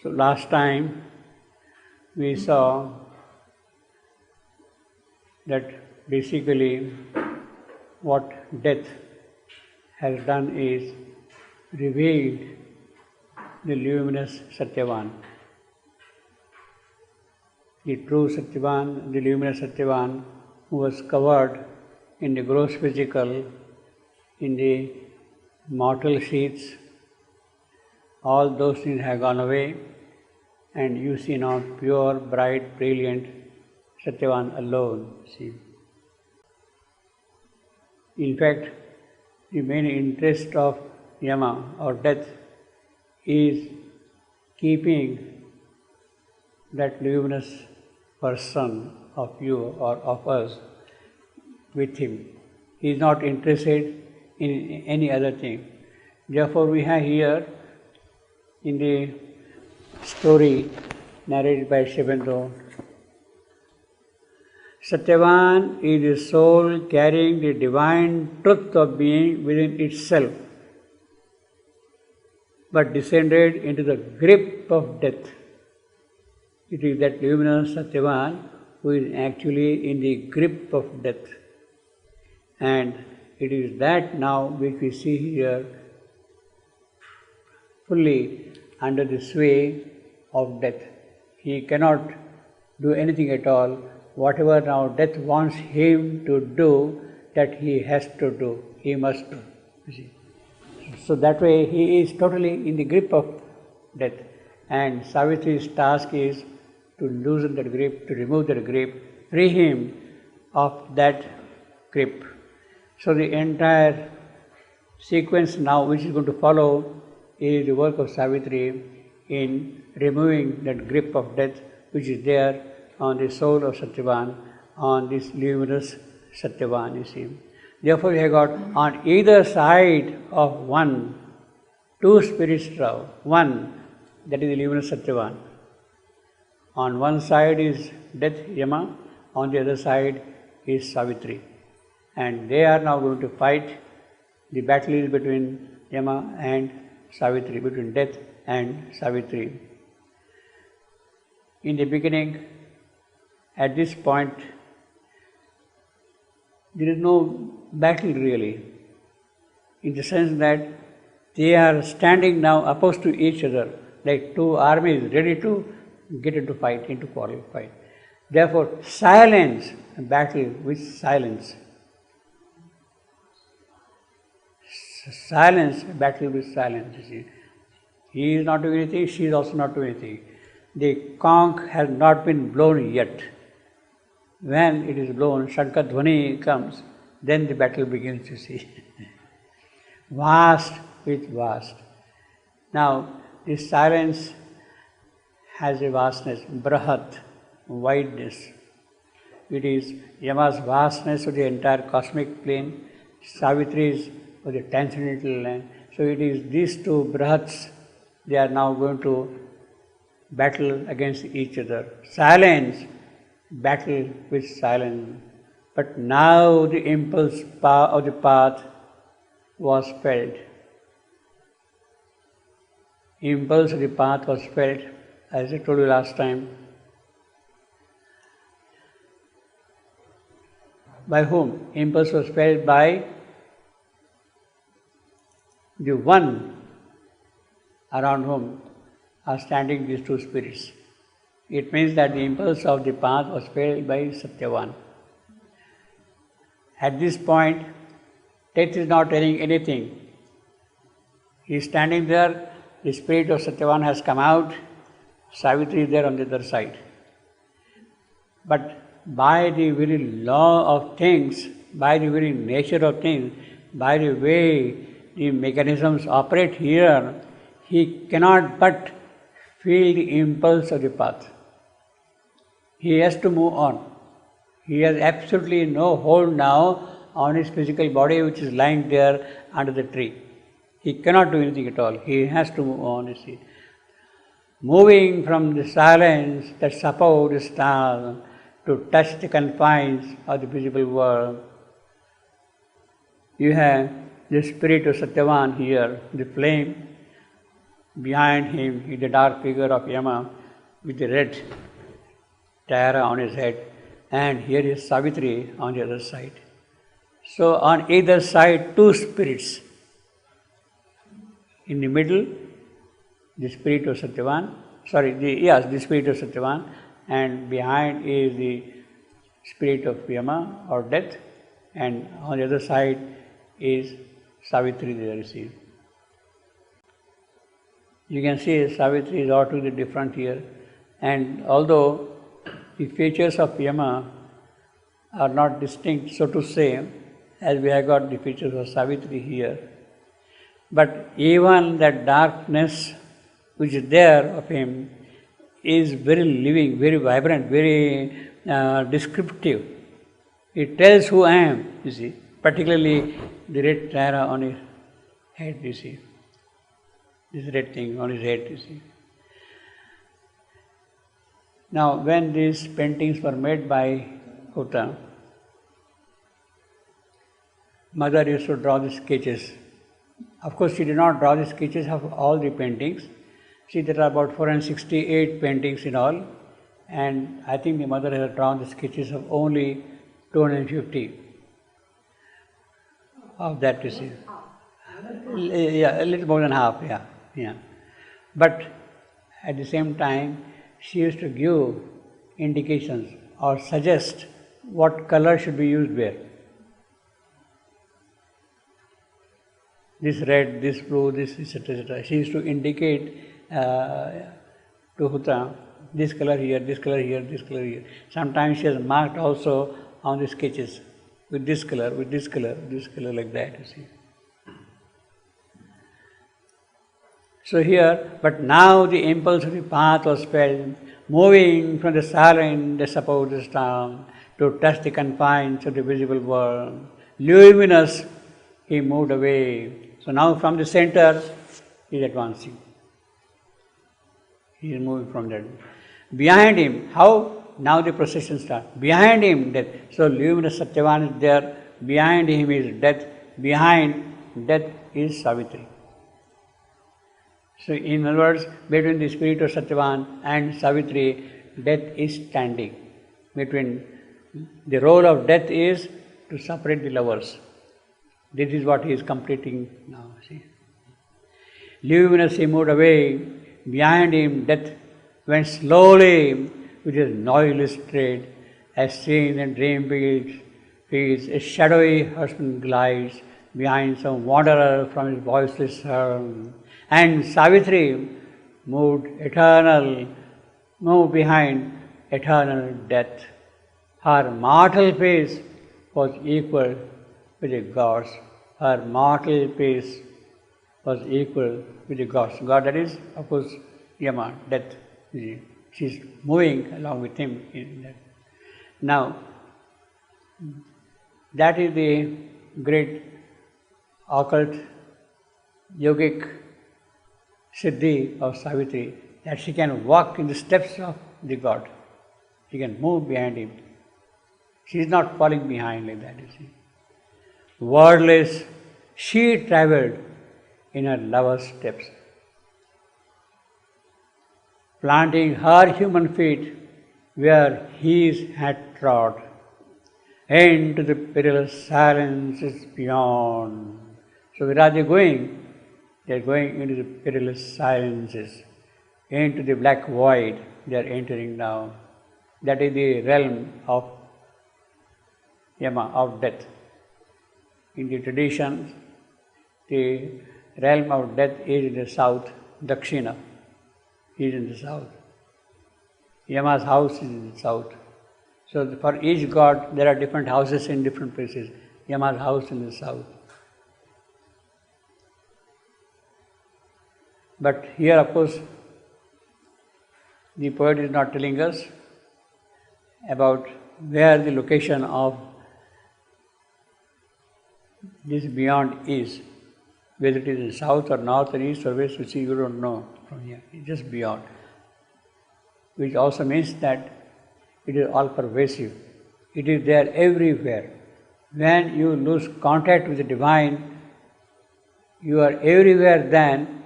So last time we saw that basically what death has done is revealed the luminous Satyavan. The true Satyavan, the luminous Satyavan, who was covered in the gross physical, in the mortal sheaths. All those things have gone away, and you see now pure, bright, brilliant Satyavan alone. See. In fact, the main interest of Yama or death is keeping that luminous person of you or of us with him. He is not interested in any other thing. Therefore, we have here in the story narrated by Shivendra, Satyavan is the soul carrying the divine truth of being within itself, but descended into the grip of death. It is that luminous Satyavan who is actually in the grip of death. And it is that now which we see here fully under the sway of death. He cannot do anything at all. Whatever now death wants him to do, that he has to do, he must do. You see. So that way he is totally in the grip of death. And Savitri's task is to loosen that grip, to remove that grip, free him of that grip. So the entire sequence now which is going to follow is the work of Savitri in removing that grip of death which is there on the soul of Satyavan, on this luminous Satyavan, you see. Therefore we have got on either side of one, two spirits draw. One, that is the luminous Satyavan. On one side is death, Yama, on the other side is Savitri. And they are now going to fight. The battle is between Yama and Savitri, between death and Savitri. In the beginning, at this point, there is no battle really, in the sense that they are standing now opposed to each other, like two armies ready to get into fight, into quarrel fight. Therefore, silence, battle with silence. Silence, battle with silence. You see. He is not doing anything, she is also not doing anything. The conch has not been blown yet. When it is blown, Shankadhvani comes, then the battle begins, you see. Vast with vast. Now, this silence has a vastness, brahat, wideness. It is Yama's vastness of the entire cosmic plane, Savitri's of the transcendental land. So it is these two brahats, they are now going to battle against each other. Silence, battle with silence. But now the impulse of the path was felt. Impulse of the path was felt, as I told you last time. By whom? Impulse was felt by the one around whom are standing these two spirits. It means that the impulse of the path was felt by Satyavan. At this point, death is not telling anything. He is standing there, the spirit of Satyavan has come out, Savitri is there on the other side. But by the very law of things, by the very nature of things, by the way the mechanisms operate here, he cannot but feel the impulse of the path. He has to move on. He has absolutely no hold now on his physical body which is lying there under the tree. He cannot do anything at all. He has to move on, you see. Moving from the silence that supports the stars to touch the confines of the visible world. You have the spirit of Satyavan here, the flame, Behind him is the dark figure of Yama with the red tiara on his head, and here is Savitri on the other side. So on either side, two spirits. In the middle, the spirit of Satyavan, the spirit of Satyavan, and behind is the spirit of Yama or death, and on the other side is Savitri there you see. You can see Savitri is altogether different here, and although the features of Yama are not distinct, so to say, as we have got the features of Savitri here, but even that darkness which is there of him is very living, very vibrant, very descriptive. It tells who I am, you see, particularly the red tiara on his head, you see. This red thing on his head, you see. Now, when these paintings were made by Huta, mother used to draw the sketches. Of course, she did not draw the sketches of all the paintings. See, there are about 468 paintings in all, and I think the mother has drawn the sketches of only 250 of that, you see. Yeah, a little more than half, yeah. But at the same time, she used to give indications or suggest what color should be used where. This red, this blue, this etc., etc. She used to indicate to Huta, this color here, this color here, this color here. Sometimes she has marked also on the sketches with this color, with this color, like that, you see. So here, but now the impulse of the path was felt, moving from the silent, the supposed town, to touch the confines of the visible world. Luminous, he moved away. So now from the center, he is advancing. He is moving from that. Behind him, how? Now the procession starts. Behind him, death. So luminous Satyavan is there. Behind him is death. Behind death is Savitri. So in other words, between the spirit of Satyavan and Savitri, death is standing. Between the role of death is to separate the lovers. This is what he is completing now. See, luminous he moved away. Behind him, death went slowly with his noiseless tread, as seen in dream fields. A shadowy horseman glides behind some wanderer from his voiceless home. And Savitri moved behind eternal death. Her mortal pace was equal with the gods. Her mortal pace was equal with the gods. God, that is, of course, Yama, death. She is moving along with him in that. Now, that is the great occult yogic siddhi of Savitri, that she can walk in the steps of the God. She can move behind him. She is not falling behind like that, you see. Wordless, she travelled in her lover's steps, planting her human feet where his had trod, into the perilous silences beyond. So where are they going? They are going into the perilous silences, into the black void they are entering now. That is the realm of Yama, of death. In the traditions, the realm of death is in the south, Dakshina is in the south. Yama's house is in the south. So for each god, there are different houses in different places. Yama's house in the south. But here, of course, the poet is not telling us about where the location of this beyond is. Whether it is in south or north or east or west, you don't know from here. It's just beyond. Which also means that it is all pervasive. It is there everywhere. When you lose contact with the divine, you are everywhere then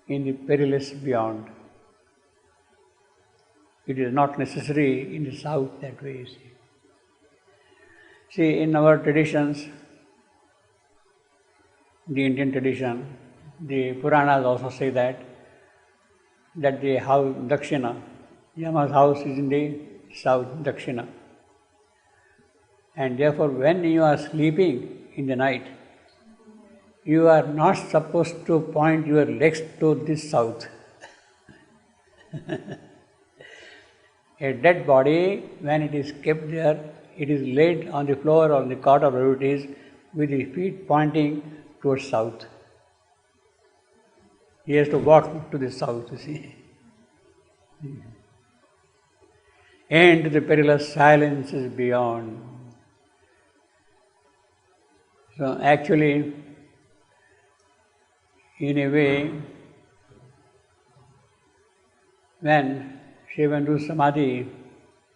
in the perilous beyond. It is not necessary in the south that way, you see. See, in our traditions, the Indian tradition, the Puranas also say that the house, Dakshina, Yama's house is in the south, Dakshina. And therefore, when you are sleeping in the night, you are not supposed to point your legs to the south. A dead body, when it is kept there, it is laid on the floor or on the cot or wherever it is, with the feet pointing towards south. He has to walk to the south, you see. And the perilous silences beyond. So actually, in a way, when Shivandu's Samadhi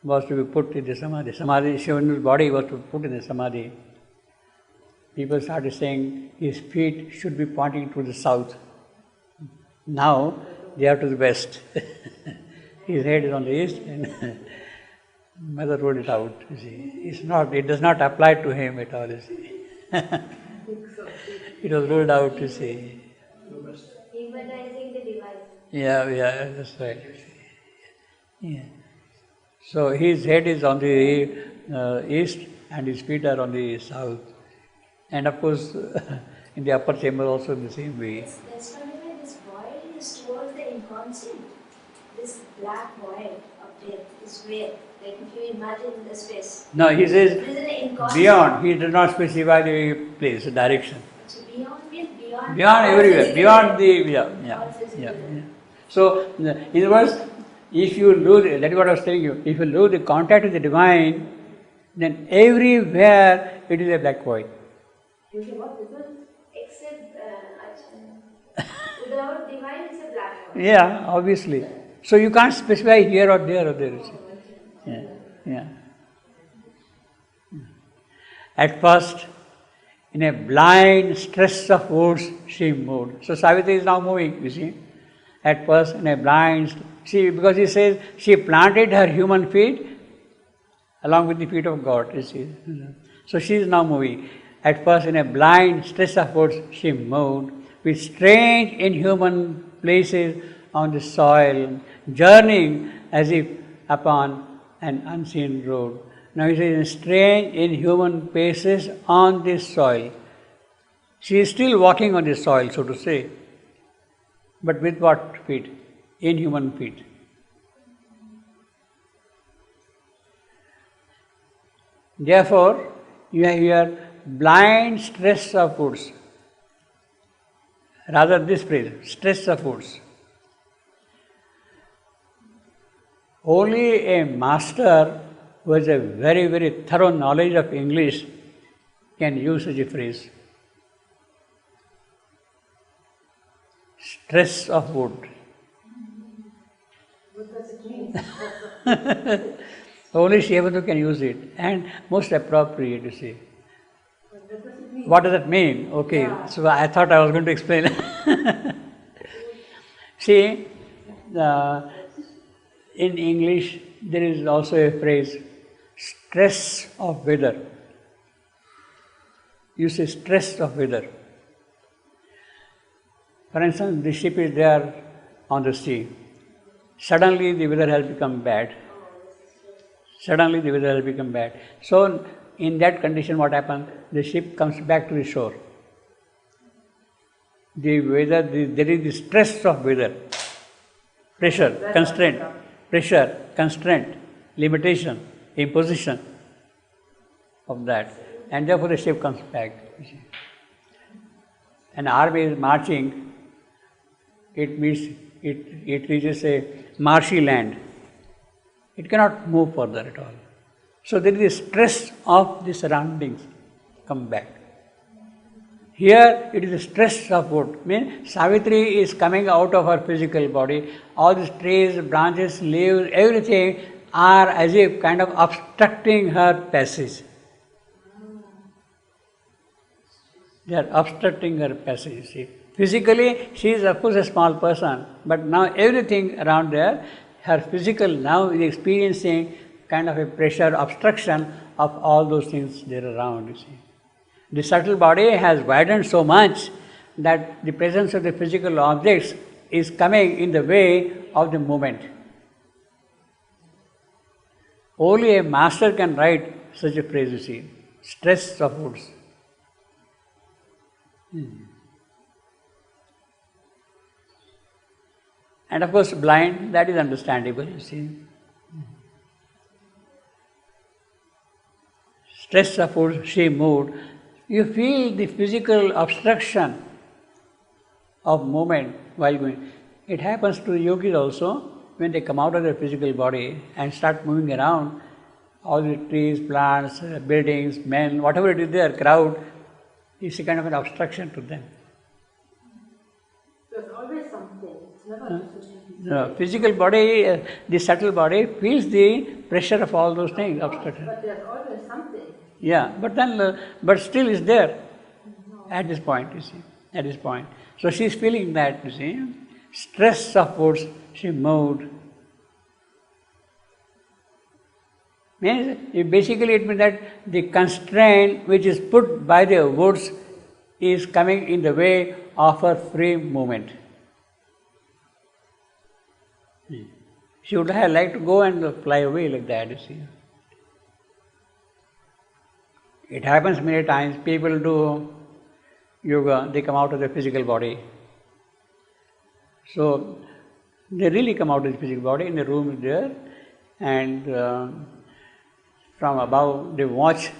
was to be put in the Samadhi, Shivandu's body was to be put in the Samadhi, people started saying his feet should be pointing to the south. Now they are to the west. His head is on the east, and Mother ruled it out. You see, it does not apply to him at all. You see, it was ruled out. You see, humanizing the divine. Yeah, that's right. You see. Yeah. So his head is on the east, and his feet are on the south, and of course, in the upper chamber also in the same way. That's why this void is towards the inconscient. This black void of death is where, like if you imagine the space. No, he says beyond. He does not specify the place, the direction. So beyond means beyond. Beyond everywhere, beyond the yeah. So in other words, if you lose, that is what I was telling you. If you lose the contact with the divine, then everywhere it is a black void. Except without divine is a black void. Yeah, obviously. So you can't specify here or there or there. Yeah. At first, in a blind stress of words, she moved. So Savitri is now moving, you see. At first, in a blind, because he says she planted her human feet along with the feet of God, you see. So she is now moving. At first, in a blind stress of words, she moved with strange inhuman places on the soil, journeying as if upon an unseen road. Now he says, strange inhuman places on this soil. She is still walking on the soil, so to say. But with what feet? Inhuman feet. Therefore, you have here blind stress of woods. Rather this phrase, stress of woods. Only a master who has a very, very thorough knowledge of English can use such a phrase. Stress of wood. What does it mean? Only Shivandu can use it, and most appropriate, you see. What does it mean? Okay, so I thought I was going to explain. See, in English there is also a phrase, stress of weather. You say stress of weather. For instance, the ship is there on the sea. Suddenly the weather has become bad. So, in that condition, what happens? The ship comes back to the shore. The weather, there is the stress of weather. Pressure, constraint, limitation, imposition of that. And therefore the ship comes back. An army is marching, it means it reaches a marshy land. It cannot move further at all. So there is a stress of the surroundings come back. Here it is a stress of wood. Means Savitri is coming out of her physical body. All these trees, branches, leaves, everything are as if kind of obstructing her passage. They are obstructing her passage, you see. Physically, she is of course a small person, but now everything around there, her physical now is experiencing kind of a pressure, obstruction of all those things there around, you see. The subtle body has widened so much that the presence of the physical objects is coming in the way of the movement. Only a master can write such a phrase, you see. Stress supports. And of course, blind, that is understandable, you see. Stress supports, she moved. You feel the physical obstruction of movement while going. It happens to yogis also when they come out of their physical body and start moving around. All the trees, plants, buildings, men, whatever it is there, crowd, is a kind of an obstruction to them. There's always something. It's never The physical body, the subtle body feels the pressure of all those things, obstruction. But there's always something. Yeah, but then, but still is there at this point, you see, at this point. So she is feeling that, you see, stress supports, she moved. Basically it means that the constraint which is put by the woods is coming in the way of her free movement. She would have liked to go and fly away like that, you see. It happens many times, people do yoga, they come out of their physical body. So, they really come out of the physical body, in the room is there, and from above they watch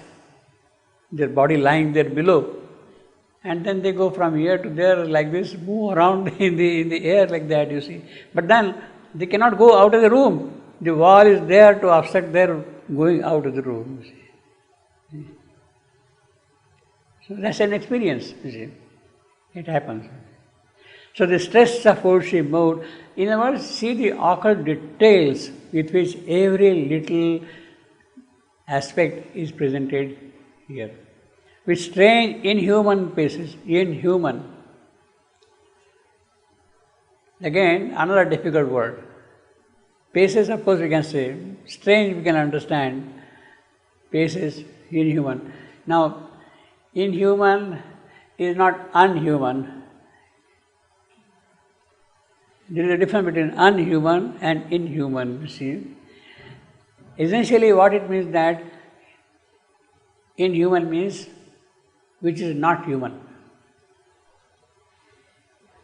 their body lying there below. And then they go from here to there like this, move around in the air like that, you see. But then they cannot go out of the room. The wall is there to obstruct their going out of the room, you see. So that's an experience, you see. It happens. So the stress supports she moved. In other words, see the occult details with which every little aspect is presented here. With strange, inhuman paces, inhuman. Again, another difficult word. Paces, of course, we can say. Strange, we can understand. Paces, inhuman. Now, inhuman is not unhuman. There is a difference between unhuman and inhuman, you see. Essentially, what it means that inhuman means which is not human.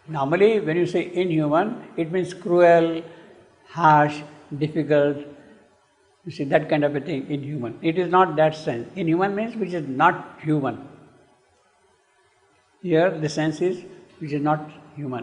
Normally, when you say inhuman, it means cruel, harsh, difficult, you see, that kind of a thing, inhuman. It is not that sense. Inhuman means which is not human. Here, the sense is which is not human.